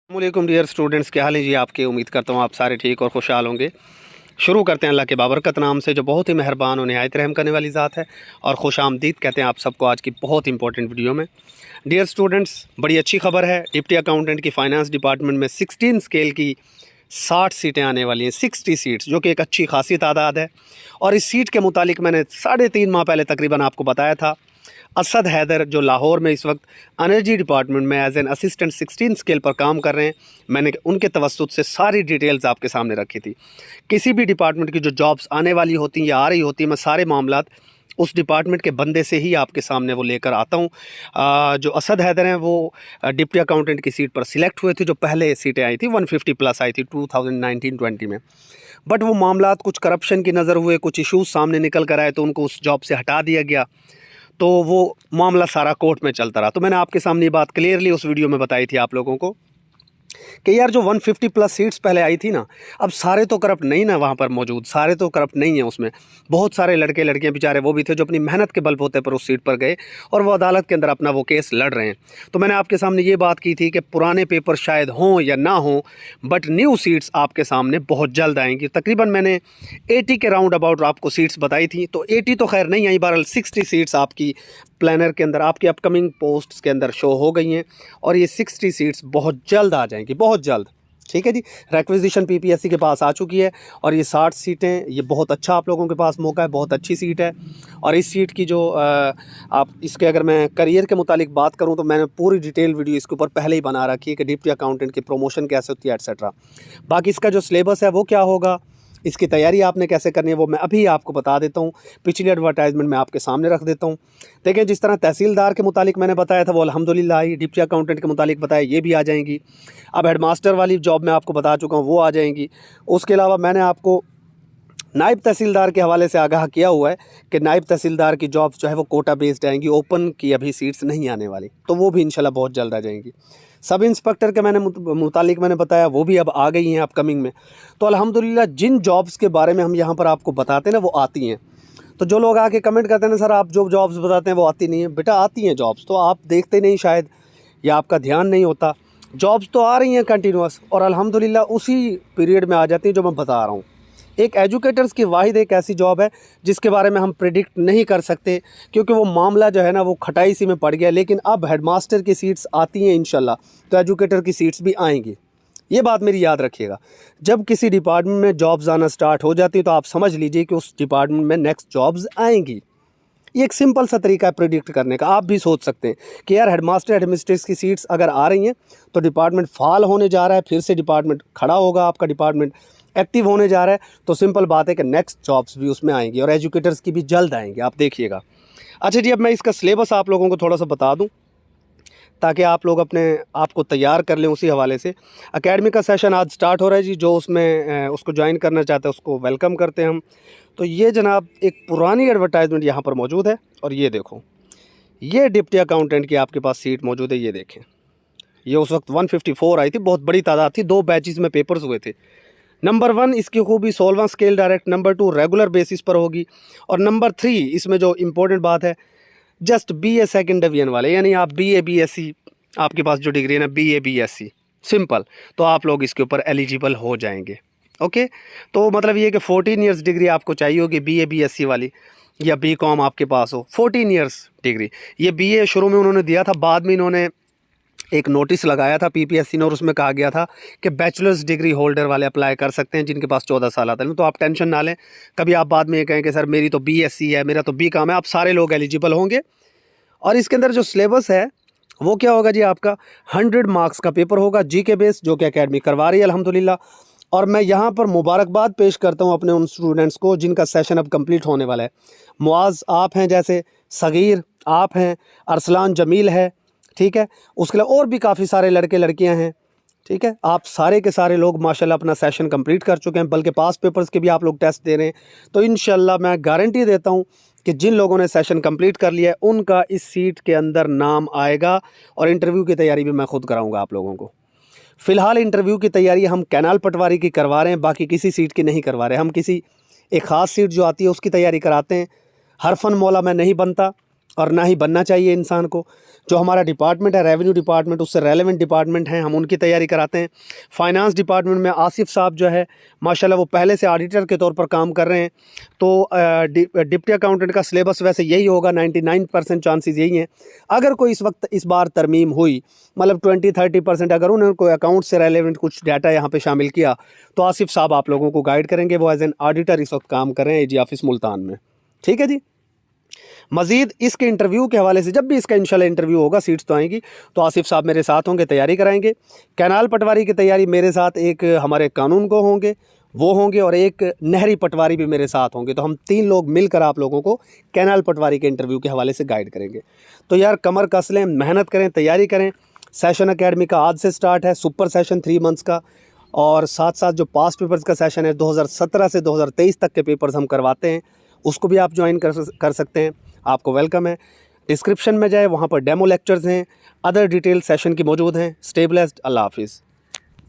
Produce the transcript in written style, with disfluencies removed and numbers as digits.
अस्सलामुअलैकुम dear students, क्या हाल है जी आपके। उम्मीद करता हूँ आप सारे ठीक और खुशहाल होंगे। शुरू करते हैं अल्लाह के बाबरकत नाम से, जो बहुत ही मेहरबान और निहायत रहम करने वाली ज़ात है। और खुश आमदीद कहते हैं आप सबको आज की बहुत इंपॉर्टेंट वीडियो में। डियर स्टूडेंट्स, बड़ी अच्छी खबर है। डिप्टी अकाउंटेंट की फ़ाइनेंस डिपार्टमेंट में 16 स्केल की 60 सीटें आने वाली हैं। 60 सीट्स, जो कि एक अच्छी खासी तादाद है। और इस सीट के मुतालिक मैंने 3.5 माह पहले तकरीबन आपको बताया था। असद हैदर, जो लाहौर में इस वक्त एनर्जी डिपार्टमेंट में एज एन असिस्टेंट 16 स्केल पर काम कर रहे हैं, मैंने उनके तवस्सुत से सारी डिटेल्स आपके सामने रखी थी। किसी भी डिपार्टमेंट की जो जॉब्स आने वाली होती हैं या आ रही होती हैं, मैं सारे मामलात उस डिपार्टमेंट के बंदे से ही आपके सामने वो लेकर आता हूँ। जो असद हैदर हैं वो डिप्टी अकाउंटेंट की सीट पर सिलेक्ट हुए थे। जो पहले सीटें आई थी 150 प्लस आई थी 2019-20 में, बट वो मामलात कुछ करप्शन की नज़र हुए, कुछ इशूज़ सामने निकल कर आए, तो उनको उस जॉब से हटा दिया गया। तो वो मामला सारा कोर्ट में चलता रहा। तो मैंने आपके सामने ये बात क्लियरली उस वीडियो में बताई थी आप लोगों को कि यार जो 150 प्लस सीट्स पहले आई थी ना, अब सारे तो करप्ट नहीं ना वहाँ पर मौजूद, सारे तो करप्ट नहीं हैं उसमें। बहुत सारे लड़के लड़कियाँ बेचारे वो भी थे जो अपनी मेहनत के बलबूते पर उस सीट पर गए और वो अदालत के अंदर अपना वो केस लड़ रहे हैं। तो मैंने आपके सामने ये बात की थी कि पुराने पेपर शायद हों या ना हों, बट न्यू सीट्स आपके सामने बहुत जल्द आएंगी। तकरीबन मैंने 80 के राउंड अबाउट आपको सीट्स बताई थी, तो 80 तो खैर नहीं आई, बहरहाल 60 सीट्स आपकी प्लानर के अंदर, आपकी अपकमिंग पोस्ट्स के अंदर शो हो गई हैं। और ये 60 सीट्स बहुत जल्द आ जाएंगी, बहुत जल्द। ठीक है जी, रिक्विजिशन पीपीएससी के पास आ चुकी है और ये 60 सीटें, ये बहुत अच्छा आप लोगों के पास मौका है, बहुत अच्छी सीट है। और इस सीट की जो आप इसके अगर मैं करियर के मुतालिक बात करूं तो मैंने पूरी डिटेल वीडियो इसके ऊपर पहले ही बना रखी है कि डिप्टी अकाउंटेंट की प्रमोशन कैसे होती है एट्सेट्रा। बाकी इसका जो सिलेबस है वो क्या होगा, इसकी तैयारी आपने कैसे करनी है, वो मैं अभी आपको बता देता हूँ। पिछली एडवर्टाइजमेंट मैं आपके सामने रख देता हूँ। देखिए, जिस तरह तहसीलदार के मुतालिक मैंने बताया था वो अल्हम्दुलिल्लाह ही, डिप्टी अकाउंटेंट के मुतालिक बताया ये भी आ जाएंगी। अब हेडमास्टर वाली जॉब मैं आपको बता चुका हूँ, वो आ जाएंगी। उसके अलावा मैंने आपको नायब तहसीलदार के हवाले से आगाह किया हुआ है कि नायब तहसीलदार की जॉब जो है वो कोटा बेस्ड आएंगी, ओपन की अभी सीट्स नहीं आने वाली, तो वो भी इंशाल्लाह बहुत जल्द आ जाएंगी। सब इंस्पेक्टर के मुतालिक मैंने बताया वो भी अब आ गई हैं अपकमिंग में। तो अल्हम्दुलिल्लाह जिन जॉब्स के बारे में हम यहाँ पर आपको बताते हैं ना, वो आती हैं। तो जो लोग आके कमेंट करते हैं ना, सर आप जो जॉब्स बताते हैं वो आती नहीं है, बेटा आती हैं जॉब्स, तो आप देखते नहीं शायद, या आपका ध्यान नहीं होता। जॉब्स तो आ रही हैं कंटिन्यूस, और अल्हम्दुलिल्लाह उसी पीरियड में आ जाती हैं जो मैं बता रहा हूँ। एक एजुकेटर्स की वाहिद एक ऐसी जॉब है जिसके बारे में हम प्रिडिक्ट नहीं कर सकते, क्योंकि वो मामला जो है ना वो खटाई सी में पड़ गया। लेकिन अब हेडमास्टर की सीट्स आती हैं इंशाल्लाह, तो एजुकेटर की सीट्स भी आएंगी। ये बात मेरी याद रखिएगा। जब किसी डिपार्टमेंट में जॉब्स आना स्टार्ट हो जाती है तो आप समझ लीजिए कि उस डिपार्टमेंट में नेक्स्ट जॉब्स आएंगी। ये एक सिंपल सा तरीका है प्रिडिक्ट करने का। आप भी सोच सकते हैं कि यार हेडमास्टर एडमिनिस्ट्रेटर की सीट्स अगर आ रही हैं तो डिपार्टमेंट फाल होने जा रहा है, फिर से डिपार्टमेंट खड़ा होगा, आपका डिपार्टमेंट एक्टिव होने जा रहा है। तो सिंपल बात है कि नेक्स्ट जॉब्स भी उसमें आएंगी और एजुकेटर्स की भी जल्द आएंगी, आप देखिएगा। अच्छा जी, अब मैं इसका सिलेबस आप लोगों को थोड़ा सा बता दूं ताकि आप लोग अपने आप को तैयार कर लें उसी हवाले से। एकेडमी का सेशन आज स्टार्ट हो रहा है जी, जो उसमें उसको ज्वाइन करना चाहते हैं उसको वेलकम करते हैं हम। तो ये जनाब एक पुरानी एडवर्टाइजमेंट यहाँ पर मौजूद है, और ये देखो, ये डिप्टी अकाउंटेंट की आपके पास सीट मौजूद है। ये देखें, ये उस वक्त 154 आई थी, बहुत बड़ी तादाद थी, 2 बैचेस में पेपर्स हुए थे। नंबर 1 इसकी खूबी 16वां scale direct, number 2 regular basis पर होगी, और नंबर 3 इसमें जो इम्पोर्टेंट बात है, जस्ट BA सेकेंड डिवीजन वाले, यानी आप BA BSc, आपके पास जो डिग्री है ना BA BSc सिंपल, तो आप लोग इसके ऊपर एलिजिबल हो जाएंगे। ओके, तो मतलब ये कि 14 ईयर्स डिग्री आपको चाहिए होगी BA BSc वाली, या BCom आपके पास हो 14 ईयर्स डिग्री। ये BA शुरू में उन्होंने दिया था, बाद में इन्होंने एक नोटिस लगाया था PPSC ने, और उसमें कहा गया था कि बैचलर्स डिग्री होल्डर वाले अप्लाई कर सकते हैं जिनके पास 14 साल आता है। तो आप टेंशन ना लें, कभी आप बाद में ये कहें कि सर मेरी तो BSc है, मेरा तो BCom है, आप सारे लोग एलिजिबल होंगे। और इसके अंदर जो सिलेबस है वो क्या होगा जी, आपका 100 मार्क्स का पेपर होगा GK बेस, जो कि एकेडमी करवा रही है अल्हम्दुलिल्लाह। और मैं यहाँ पर मुबारकबाद पेश करता हूँ अपने उन स्टूडेंट्स को जिनका सेशन अब कंप्लीट होने वाला है। मुआज़ आप हैं, जैसे सगीर आप हैं, अरसलान जमील है, ठीक है, उसके अलावा और भी काफ़ी सारे लड़के लड़कियां हैं। ठीक है, आप सारे के सारे लोग माशाल्लाह अपना सेशन कंप्लीट कर चुके हैं, बल्कि पास पेपर्स के भी आप लोग टेस्ट दे रहे हैं। तो इंशाल्लाह मैं गारंटी देता हूं कि जिन लोगों ने सेशन कंप्लीट कर लिया है उनका इस सीट के अंदर नाम आएगा, और इंटरव्यू की तैयारी भी मैं खुद कराऊँगा आप लोगों को। फ़िलहाल इंटरव्यू की तैयारी हम कैनाल पटवारी की करवा रहे हैं, बाकी किसी सीट की नहीं करवा रहे। हम किसी एक ख़ास सीट जो आती है उसकी तैयारी कराते हैं। हर फन मौला मैं नहीं बनता, और ना ही बनना चाहिए इंसान को, जो हमारा डिपार्टमेंट है रेवेन्यू डिपार्टमेंट, उससे रेलेवेंट डिपार्टमेंट हैं, हम उनकी तैयारी कराते हैं। फाइनेंस डिपार्टमेंट में आसिफ साहब जो है माशाल्लाह वो पहले से ऑडिटर के तौर पर काम कर रहे हैं। तो डिप्टी अकाउंटेंट का सिलेबस वैसे यही होगा, 99% चांसेस यही हैं। अगर कोई इस बार तरमीम हुई, मतलब 20-30% अगर उन्होंने कोई अकाउंट से रेलेवेंट कुछ डाटा यहाँ पे शामिल किया, तो आसिफ साहब आप लोगों को गाइड करेंगे। वो एज एन ऑडिटर इस वक्त काम कर रहे हैं AG ऑफिस मुल्तान में। ठीक है जी। मज़ीद इसके इंटरव्यू के हवाले से जब भी इसका इंशाल्लाह इंटरव्यू होगा, सीट्स तो आएंगी, तो आसिफ साहब मेरे साथ होंगे, तैयारी कराएंगे। कैनाल पटवारी की तैयारी मेरे साथ एक हमारे कानून को होंगे, वो होंगे, और एक नहरी पटवारी भी मेरे साथ होंगे। तो हम 3 लोग मिलकर आप लोगों को कैनाल पटवारी के इंटरव्यू के हवाले से गाइड करेंगे। तो यार कमर कस लें, मेहनत करें, तैयारी करें। सेशन अकेडमी का आज से स्टार्ट है, सुपर सेशन 3 मंथ्स का, और साथ साथ जो पास्ट पेपर्स का सेशन है 2017 से 2023 तक के पेपर्स हम करवाते हैं, उसको भी आप ज्वाइन कर सकते हैं। आपको वेलकम है। डिस्क्रिप्शन में जाए, वहाँ पर डेमो लेक्चर्स हैं, अदर डिटेल सेशन की मौजूद हैं। Stay blessed. अल्लाह हाफिज़।